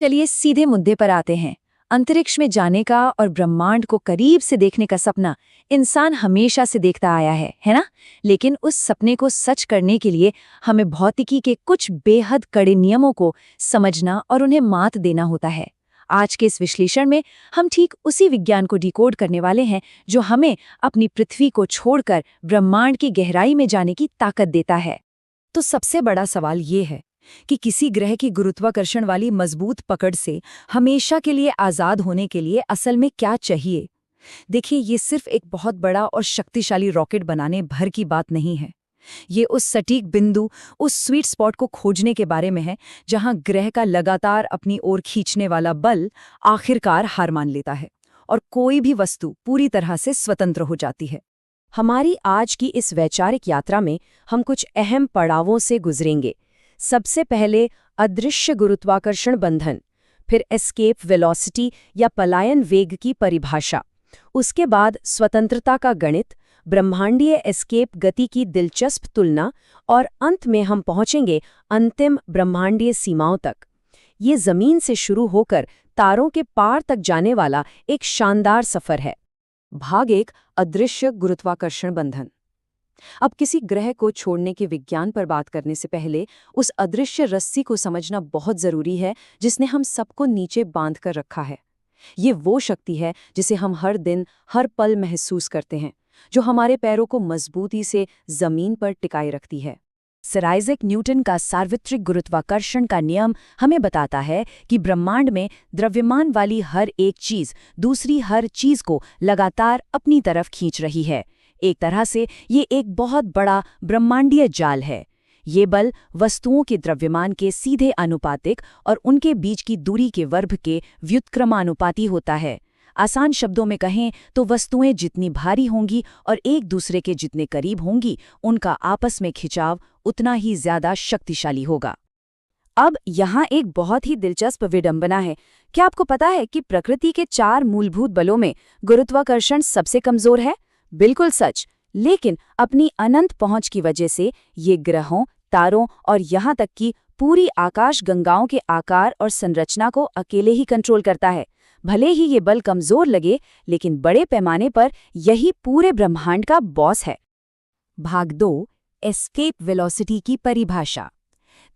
चलिए सीधे मुद्दे पर आते हैं। अंतरिक्ष में जाने का और ब्रह्मांड को करीब से देखने का सपना इंसान हमेशा से देखता आया है ना? लेकिन उस सपने को सच करने के लिए हमें भौतिकी के कुछ बेहद कड़े नियमों को समझना और उन्हें मात देना होता है। आज के इस विश्लेषण में हम ठीक उसी विज्ञान को डिकोड करने वाले हैं जो हमें अपनी पृथ्वी को छोड़कर ब्रह्मांड की गहराई में जाने की ताकत देता है। तो सबसे बड़ा सवाल ये है कि किसी ग्रह की गुरुत्वाकर्षण वाली मजबूत पकड़ से हमेशा के लिए आजाद होने के लिए असल में क्या चाहिए? देखिए, ये सिर्फ एक बहुत बड़ा और शक्तिशाली रॉकेट बनाने भर की बात नहीं है। ये उस सटीक बिंदु, उस स्वीट स्पॉट को खोजने के बारे में है जहां ग्रह का लगातार अपनी ओर खींचने वाला बल आखिरकार हार मान लेता है और कोई भी वस्तु पूरी तरह से स्वतंत्र हो जाती है। हमारी आज की इस वैचारिक यात्रा में हम कुछ अहम पड़ावों से गुजरेंगे। सबसे पहले अदृश्य गुरुत्वाकर्षण बंधन, फिर एस्केप वेलोसिटी या पलायन वेग की परिभाषा, उसके बाद स्वतंत्रता का गणित, ब्रह्मांडीय एस्केप गति की दिलचस्प तुलना और अंत में हम पहुंचेंगे अंतिम ब्रह्मांडीय सीमाओं तक। ये जमीन से शुरू होकर तारों के पार तक जाने वाला एक शानदार सफर है। भाग 1, अदृश्य गुरुत्वाकर्षण बंधन। अब किसी ग्रह को छोड़ने के विज्ञान पर बात करने से पहले उस अदृश्य रस्सी को समझना बहुत जरूरी है जिसने हम सबको नीचे बांध कर रखा है। ये वो शक्ति है जिसे हम हर दिन हर पल महसूस करते हैं, जो हमारे पैरों को मजबूती से जमीन पर टिकाए रखती है। सर आइजैक न्यूटन का सार्वत्रिक गुरुत्वाकर्षण का नियम हमें बताता है कि ब्रह्मांड में द्रव्यमान वाली हर एक चीज दूसरी हर चीज को लगातार अपनी तरफ खींच रही है। एक तरह से ये एक बहुत बड़ा ब्रह्मांडीय जाल है। ये बल वस्तुओं के द्रव्यमान के सीधे आनुपातिक और उनके बीच की दूरी के वर्ग के व्युत्क्रमानुपाती होता है। आसान शब्दों में कहें तो वस्तुएं जितनी भारी होंगी और एक दूसरे के जितने करीब होंगी, उनका आपस में खिंचाव उतना ही ज्यादा शक्तिशाली होगा। अब यहाँ एक बहुत ही दिलचस्प विडंबना है। क्या आपको पता है कि प्रकृति के 4 मूलभूत बलों में गुरुत्वाकर्षण सबसे कमजोर है? बिल्कुल सच। लेकिन अपनी अनंत पहुंच की वजह से ये ग्रहों, तारों और यहाँ तक कि पूरी आकाशगंगाओं के आकार और संरचना को अकेले ही कंट्रोल करता है। भले ही ये बल कमजोर लगे, लेकिन बड़े पैमाने पर यही पूरे ब्रह्मांड का बॉस है। भाग 2, एस्केप वेलोसिटी की परिभाषा।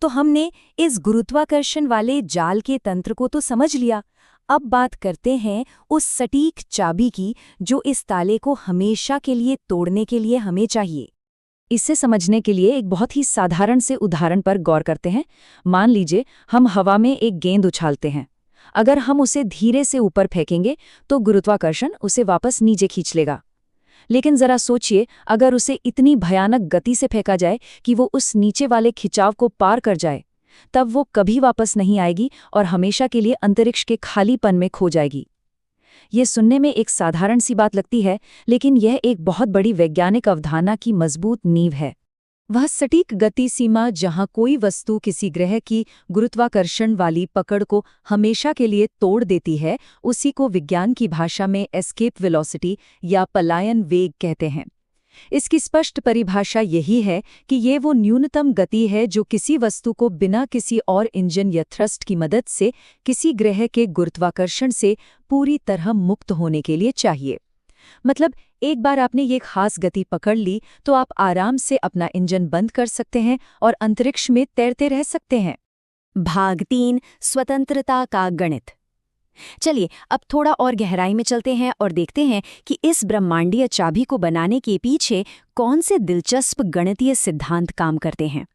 तो हमने इस गुरुत्वाकर्षण वाले जाल के तंत्र को तो समझ लिया। अब बात करते हैं उस सटीक चाबी की जो इस ताले को हमेशा के लिए तोड़ने के लिए हमें चाहिए। इसे समझने के लिए एक बहुत ही साधारण से उदाहरण पर गौर करते हैं। मान लीजिए हम हवा में एक गेंद उछालते हैं। अगर हम उसे धीरे से ऊपर फेंकेंगे तो गुरुत्वाकर्षण उसे वापस नीचे खींच लेगा। लेकिन जरा सोचिए, अगर उसे इतनी भयानक गति से फेंका जाए कि वो उस नीचे वाले खिंचाव को पार कर जाए, तब वो कभी वापस नहीं आएगी और हमेशा के लिए अंतरिक्ष के खालीपन में खो जाएगी। ये सुनने में एक साधारण सी बात लगती है, लेकिन यह एक बहुत बड़ी वैज्ञानिक अवधारणा की मजबूत नींव है। वह सटीक गति सीमा जहां कोई वस्तु किसी ग्रह की गुरुत्वाकर्षण वाली पकड़ को हमेशा के लिए तोड़ देती है, उसी को विज्ञान की भाषा में एस्केप वेलोसिटी या पलायन वेग कहते हैं। इसकी स्पष्ट परिभाषा यही है कि ये वो न्यूनतम गति है जो किसी वस्तु को बिना किसी और इंजन या थ्रस्ट की मदद से किसी ग्रह के गुरुत्वाकर्षण से पूरी तरह मुक्त होने के लिए चाहिए। मतलब एक बार आपने ये खास गति पकड़ ली तो आप आराम से अपना इंजन बंद कर सकते हैं और अंतरिक्ष में तैरते रह सकते हैं। भाग 3, स्वतंत्रता का गणित। चलिए अब थोड़ा और गहराई में चलते हैं और देखते हैं कि इस ब्रह्मांडीय चाबी को बनाने के पीछे कौन से दिलचस्प गणितीय सिद्धांत काम करते हैं।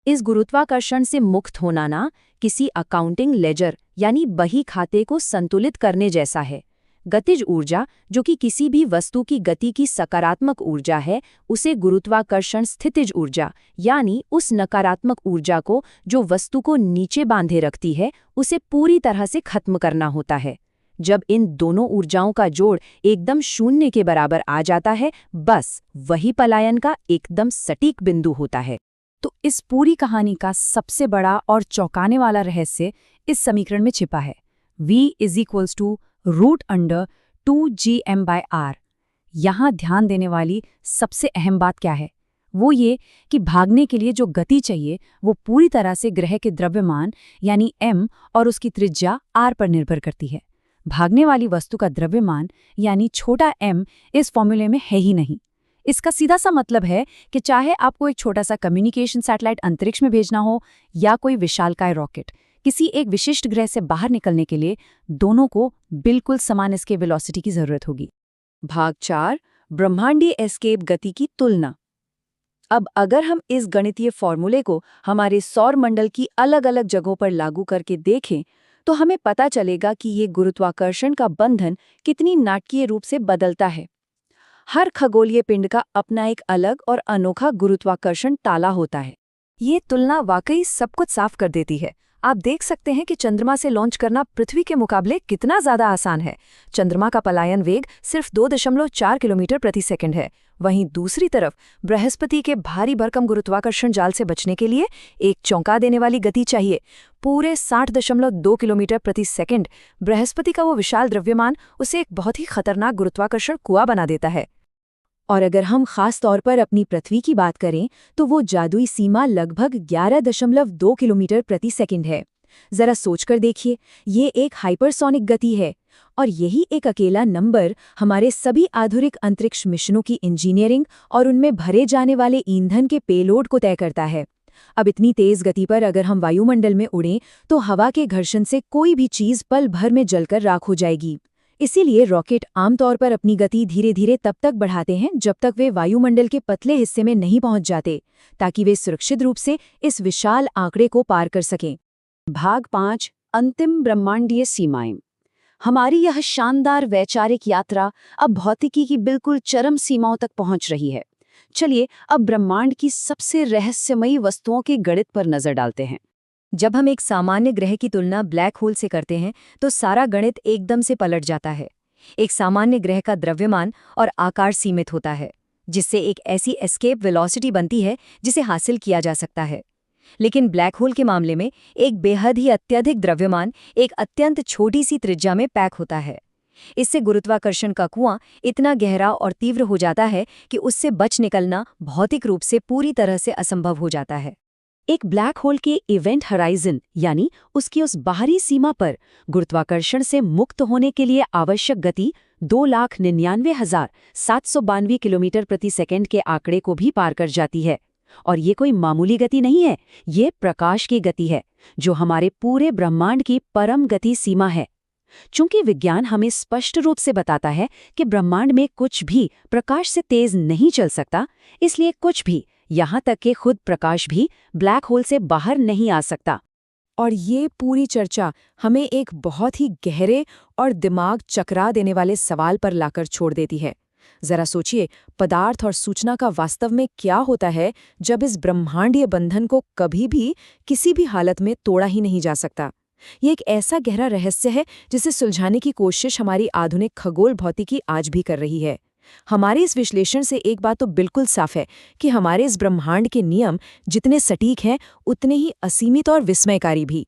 इस गुरुत्वाकर्षण से मुक्त होना ना किसी अकाउंटिंग लेजर यानी बही खाते को संतुलित करने जैसा है। गतिज ऊर्जा, जो कि किसी भी वस्तु की गति की सकारात्मक ऊर्जा है, उसे गुरुत्वाकर्षण स्थितिज ऊर्जा यानी उस नकारात्मक ऊर्जा को जो वस्तु को नीचे बांधे रखती है, उसे पूरी तरह से खत्म करना होता है। जब इन दोनों ऊर्जाओं का जोड़ एकदम शून्य के बराबर आ जाता है, बस वही पलायन का एकदम सटीक बिंदु होता है। तो इस पूरी कहानी का सबसे बड़ा और चौंकाने वाला रहस्य इस समीकरण में छिपा है। V = √2gm/r। यहाँ ध्यान देने वाली सबसे अहम बात क्या है? वो ये कि भागने के लिए जो गति चाहिए वो पूरी तरह से ग्रह के द्रव्यमान यानी m और उसकी त्रिज्या r पर निर्भर करती है। भागने वाली वस्तु का द्रव्यमान यानी छोटा m इस फॉर्मूले में है ही नहीं। इसका सीधा सा मतलब है कि चाहे आपको एक छोटा सा कम्युनिकेशन सैटेलाइट अंतरिक्ष में भेजना हो या कोई विशालकाय रॉकेट, किसी एक विशिष्ट ग्रह से बाहर निकलने के लिए दोनों को बिल्कुल समान एस्केप वेलोसिटी की जरूरत होगी। भाग 4 ब्रह्मांडीय एस्केप गति की तुलना। अब अगर हम इस गणितीय फॉर्मूले को हमारे सौर मंडल की अलग अलग जगहों पर लागू करके देखें तो हमें पता चलेगा कि ये गुरुत्वाकर्षण का बंधन कितनी नाटकीय रूप से बदलता है। हर खगोलीय पिंड का अपना एक अलग और अनोखा गुरुत्वाकर्षण ताला होता है। ये तुलना वाकई सब कुछ साफ कर देती है। आप देख सकते हैं कि चंद्रमा से लॉन्च करना पृथ्वी के मुकाबले कितना ज्यादा आसान है। चंद्रमा का पलायन वेग सिर्फ 2.4 किलोमीटर प्रति सेकंड है। वहीं दूसरी तरफ बृहस्पति के भारी भरकम गुरुत्वाकर्षण जाल से बचने के लिए एक चौंका देने वाली गति चाहिए, पूरे 60.2 किलोमीटर प्रति सेकंड। बृहस्पति का वो विशाल द्रव्यमान उसे एक बहुत ही खतरनाक गुरुत्वाकर्षण कुआं बना देता है। और अगर हम खास तौर पर अपनी पृथ्वी की बात करें तो वो जादुई सीमा लगभग 11.2 किलोमीटर प्रति सेकंड है। जरा सोचकर देखिए, ये एक हाइपरसोनिक गति है और यही एक अकेला नंबर हमारे सभी आधुनिक अंतरिक्ष मिशनों की इंजीनियरिंग और उनमें भरे जाने वाले ईंधन के पेलोड को तय करता है। अब इतनी तेज गति पर अगर हम वायुमंडल में उड़ें तो हवा के घर्षण से कोई भी चीज पल भर में जलकर राख हो जाएगी। इसीलिए रॉकेट आमतौर पर अपनी गति धीरे धीरे तब तक बढ़ाते हैं जब तक वे वायुमंडल के पतले हिस्से में नहीं पहुंच जाते, ताकि वे सुरक्षित रूप से इस विशाल आंकड़े को पार कर सकें। भाग 5 अंतिम ब्रह्मांडीय सीमाएं। हमारी यह शानदार वैचारिक यात्रा अब भौतिकी की बिल्कुल चरम सीमाओं तक पहुंच रही है। चलिए अब ब्रह्मांड की सबसे रहस्यमयी वस्तुओं के गणित पर नजर डालते हैं। जब हम एक सामान्य ग्रह की तुलना ब्लैक होल से करते हैं तो सारा गणित एकदम से पलट जाता है। एक सामान्य ग्रह का द्रव्यमान और आकार सीमित होता है, जिससे एक ऐसी एस्केप वेलोसिटी बनती है जिसे हासिल किया जा सकता है। लेकिन ब्लैक होल के मामले में एक बेहद ही अत्यधिक द्रव्यमान एक अत्यंत छोटी सी त्रिज्या में पैक होता है। इससे गुरुत्वाकर्षण का कुआं इतना गहरा और तीव्र हो जाता है कि उससे बच निकलना भौतिक रूप से पूरी तरह से असंभव हो जाता है। एक ब्लैक होल के इवेंट हराइजन यानी उसकी उस बाहरी सीमा पर गुरुत्वाकर्षण से मुक्त होने के लिए आवश्यक गति 2,99,792 किलोमीटर प्रति सेकंड के आंकड़े को भी पार कर जाती है। और ये कोई मामूली गति नहीं है, ये प्रकाश की गति है, जो हमारे पूरे ब्रह्मांड की परम गति सीमा है। चूंकि विज्ञान हमें स्पष्ट रूप से बताता है कि ब्रह्मांड में कुछ भी प्रकाश से तेज नहीं चल सकता, इसलिए कुछ भी, यहाँ तक कि खुद प्रकाश भी ब्लैक होल से बाहर नहीं आ सकता। और ये पूरी चर्चा हमें एक बहुत ही गहरे और दिमाग चकरा देने वाले सवाल पर लाकर छोड़ देती है। जरा सोचिए, पदार्थ और सूचना का वास्तव में क्या होता है जब इस ब्रह्मांडीय बंधन को कभी भी किसी भी हालत में तोड़ा ही नहीं जा सकता। ये एक ऐसा गहरा रहस्य है जिसे सुलझाने की कोशिश हमारी आधुनिक खगोल भौतिकी आज भी कर रही है। हमारे इस विश्लेषण से एक बात तो बिल्कुल साफ है कि हमारे इस ब्रह्मांड के नियम जितने सटीक हैं उतने ही असीमित और विस्मयकारी भी।